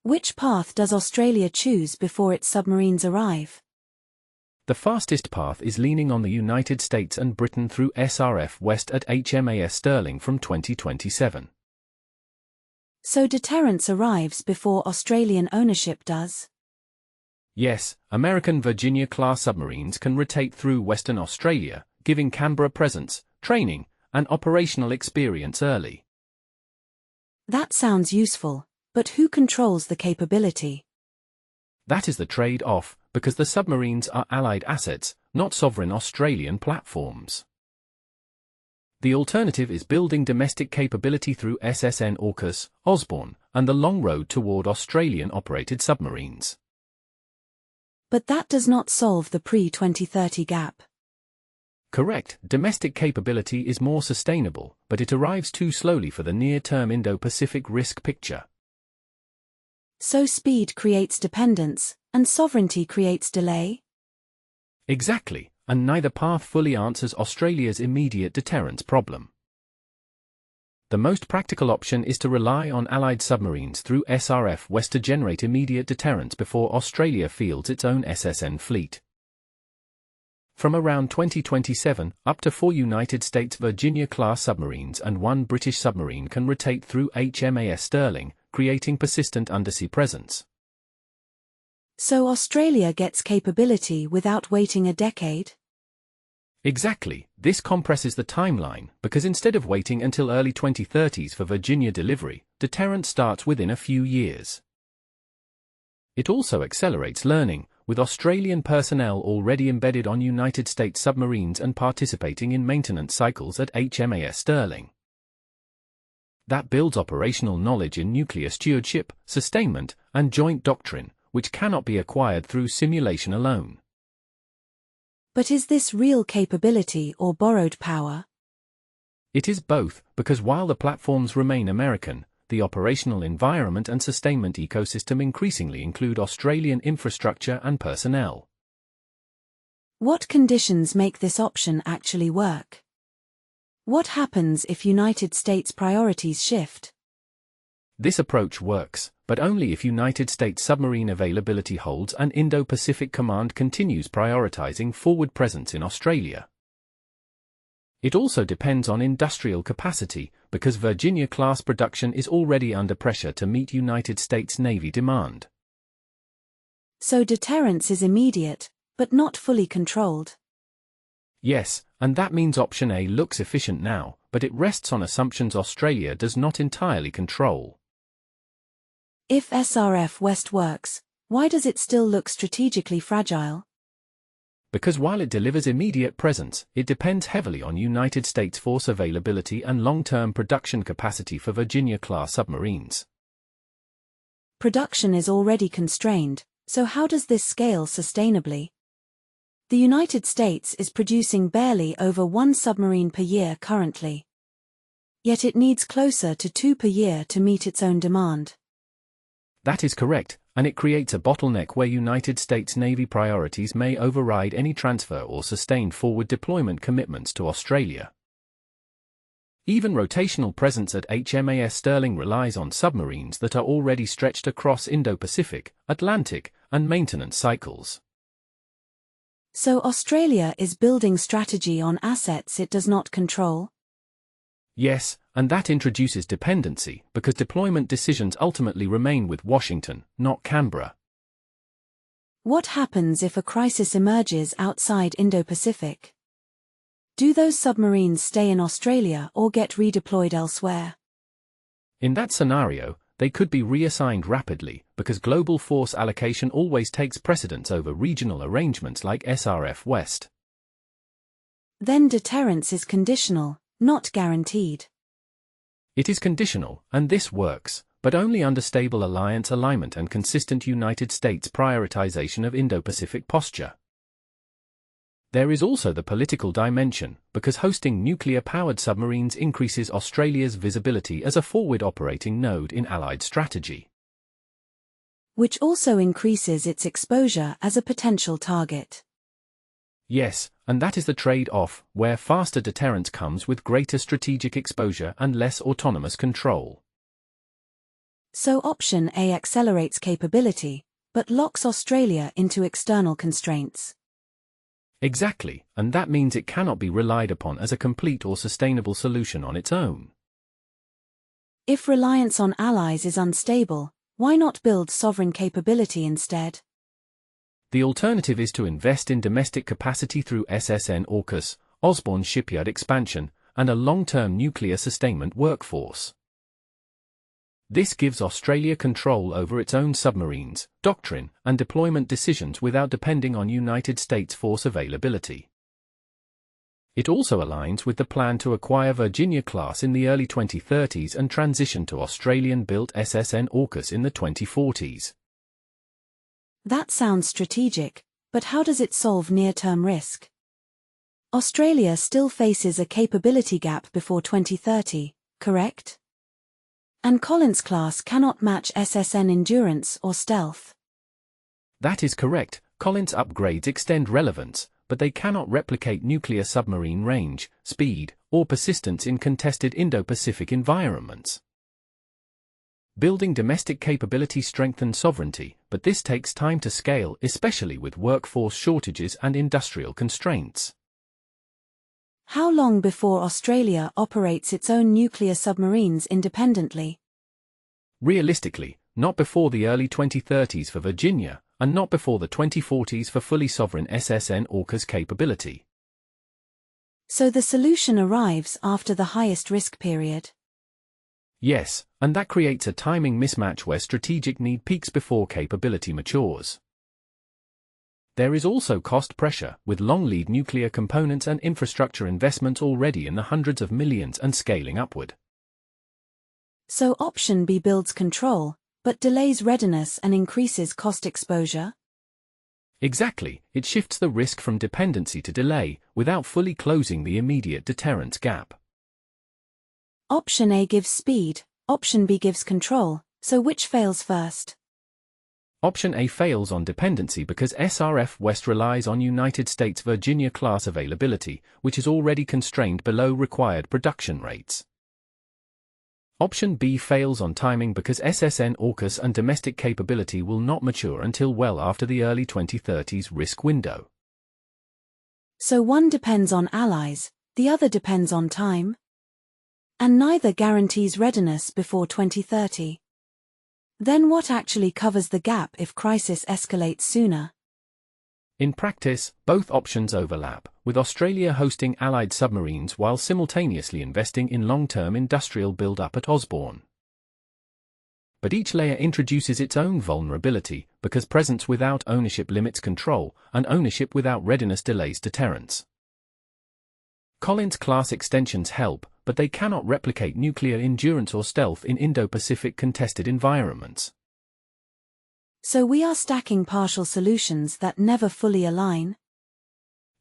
Which path does Australia choose before its submarines arrive? The fastest path is leaning on the United States and Britain through SRF West at HMAS Stirling from 2027. So deterrence arrives before Australian ownership does? Yes, American Virginia-class submarines can rotate through Western Australia, giving Canberra presence, training, and operational experience early. That sounds useful, but who controls the capability? That is the trade-off, because the submarines are Allied assets, not sovereign Australian platforms. The alternative is building domestic capability through SSN AUKUS, Osborne, and the long road toward Australian-operated submarines. But that does not solve the pre-2030 gap. Correct, domestic capability is more sustainable, but it arrives too slowly for the near-term Indo-Pacific risk picture. So speed creates dependence, and sovereignty creates delay? Exactly, and neither path fully answers Australia's immediate deterrence problem. The most practical option is to rely on Allied submarines through SRF West to generate immediate deterrence before Australia fields its own SSN fleet. From around 2027, up to 4 United States Virginia-class submarines and 1 British submarine can rotate through HMAS Stirling, creating persistent undersea presence. So Australia gets capability without waiting a decade? Exactly, this compresses the timeline, because instead of waiting until early 2030s for Virginia delivery, deterrence starts within a few years. It also accelerates learning, with Australian personnel already embedded on United States submarines and participating in maintenance cycles at HMAS Stirling. That builds operational knowledge in nuclear stewardship, sustainment, and joint doctrine, which cannot be acquired through simulation alone. But is this real capability or borrowed power? It is both, because while the platforms remain American, the operational environment and sustainment ecosystem increasingly include Australian infrastructure and personnel. What conditions make this option actually work? What happens if United States priorities shift? This approach works, but only if United States submarine availability holds and Indo-Pacific Command continues prioritizing forward presence in Australia. It also depends on industrial capacity, because Virginia-class production is already under pressure to meet United States Navy demand. So deterrence is immediate, but not fully controlled. Yes, and that means option A looks efficient now, but it rests on assumptions Australia does not entirely control. If SRF West works, why does it still look strategically fragile? Because while it delivers immediate presence, it depends heavily on United States force availability and long-term production capacity for Virginia-class submarines. Production is already constrained, so how does this scale sustainably? The United States is producing barely over 1 submarine per year currently. Yet it needs closer to 2 per year to meet its own demand. That is correct, and it creates a bottleneck where United States Navy priorities may override any transfer or sustained forward deployment commitments to Australia. Even rotational presence at HMAS Stirling relies on submarines that are already stretched across Indo-Pacific, Atlantic, and maintenance cycles. So Australia is building strategy on assets it does not control? Yes, and that introduces dependency, because deployment decisions ultimately remain with Washington, not Canberra. What happens if a crisis emerges outside Indo-Pacific? Do those submarines stay in Australia or get redeployed elsewhere? In that scenario, they could be reassigned rapidly, because global force allocation always takes precedence over regional arrangements like SRF West. Then deterrence is conditional, not guaranteed. It is conditional, and this works, but only under stable alliance alignment and consistent United States prioritization of Indo-Pacific posture. There is also the political dimension, because hosting nuclear-powered submarines increases Australia's visibility as a forward operating node in Allied strategy. Which also increases its exposure as a potential target. Yes, and that is the trade-off, where faster deterrence comes with greater strategic exposure and less autonomous control. So option A accelerates capability, but locks Australia into external constraints. Exactly, and that means it cannot be relied upon as a complete or sustainable solution on its own. If reliance on allies is unstable, why not build sovereign capability instead? The alternative is to invest in domestic capacity through SSN AUKUS, Osborne shipyard expansion, and a long-term nuclear sustainment workforce. This gives Australia control over its own submarines, doctrine, and deployment decisions without depending on United States force availability. It also aligns with the plan to acquire Virginia-class in the early 2030s and transition to Australian-built SSN AUKUS in the 2040s. That sounds strategic, but how does it solve near-term risk? Australia still faces a capability gap before 2030, correct? And Collins-class cannot match SSN endurance or stealth. That is correct. Collins upgrades extend relevance, but they cannot replicate nuclear submarine range, speed, or persistence in contested Indo-Pacific environments. Building domestic capability strengthens sovereignty, but this takes time to scale, especially with workforce shortages and industrial constraints. How long before Australia operates its own nuclear submarines independently? Realistically, not before the early 2030s for Virginia, and not before the 2040s for fully sovereign SSN AUKUS capability. So the solution arrives after the highest risk period. Yes, and that creates a timing mismatch where strategic need peaks before capability matures. There is also cost pressure, with long lead nuclear components and infrastructure investments already in the hundreds of millions and scaling upward. So option B builds control, but delays readiness and increases cost exposure? Exactly, it shifts the risk from dependency to delay, without fully closing the immediate deterrence gap. Option A gives speed, option B gives control, so which fails first? Option A fails on dependency because SRF West relies on United States Virginia-class availability, which is already constrained below required production rates. Option B fails on timing because SSN AUKUS and domestic capability will not mature until well after the early 2030s risk window. So one depends on allies, the other depends on time? And neither guarantees readiness before 2030. Then what actually covers the gap if crisis escalates sooner? In practice, both options overlap, with Australia hosting Allied submarines while simultaneously investing in long-term industrial build-up at Osborne. But each layer introduces its own vulnerability, because presence without ownership limits control, and ownership without readiness delays deterrence. Collins-class extensions help, but they cannot replicate nuclear endurance or stealth in Indo-Pacific contested environments. So we are stacking partial solutions that never fully align?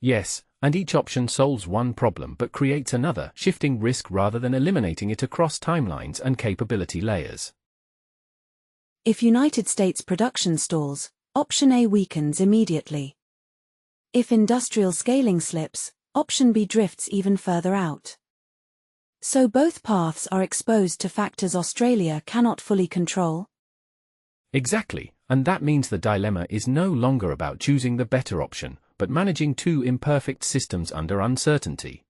Yes, and each option solves one problem but creates another, shifting risk rather than eliminating it across timelines and capability layers. If United States production stalls, option A weakens immediately. If industrial scaling slips, option B drifts even further out. So both paths are exposed to factors Australia cannot fully control? Exactly, and that means the dilemma is no longer about choosing the better option, but managing two imperfect systems under uncertainty.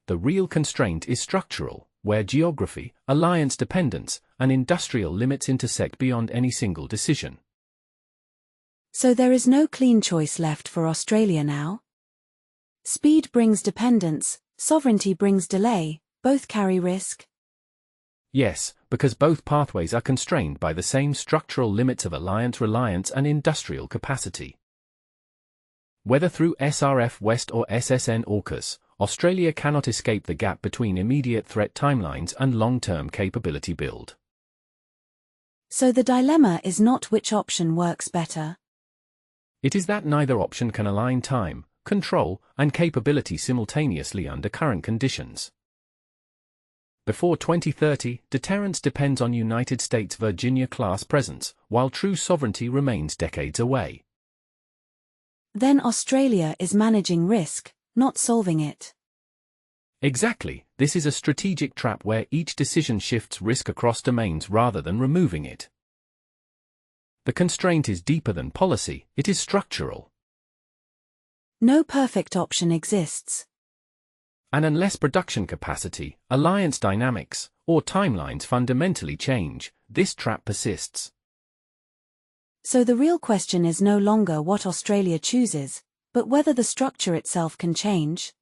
The real constraint is structural, where geography, alliance dependence, and industrial limits intersect beyond any single decision. So there is no clean choice left for Australia now? Speed brings dependence, sovereignty brings delay, both carry risk? Yes, because both pathways are constrained by the same structural limits of alliance reliance and industrial capacity. Whether through SRF West or SSN AUKUS, Australia cannot escape the gap between immediate threat timelines and long-term capability build. So the dilemma is not which option works better. It is that neither option can align time, control, and capability simultaneously under current conditions. Before 2030, deterrence depends on United States Virginia-class presence, while true sovereignty remains decades away. Then Australia is managing risk, not solving it. Exactly, this is a strategic trap where each decision shifts risk across domains rather than removing it. The constraint is deeper than policy, it is structural. No perfect option exists. And unless production capacity, alliance dynamics, or timelines fundamentally change, this trap persists. So the real question is no longer what Australia chooses, but whether the structure itself can change.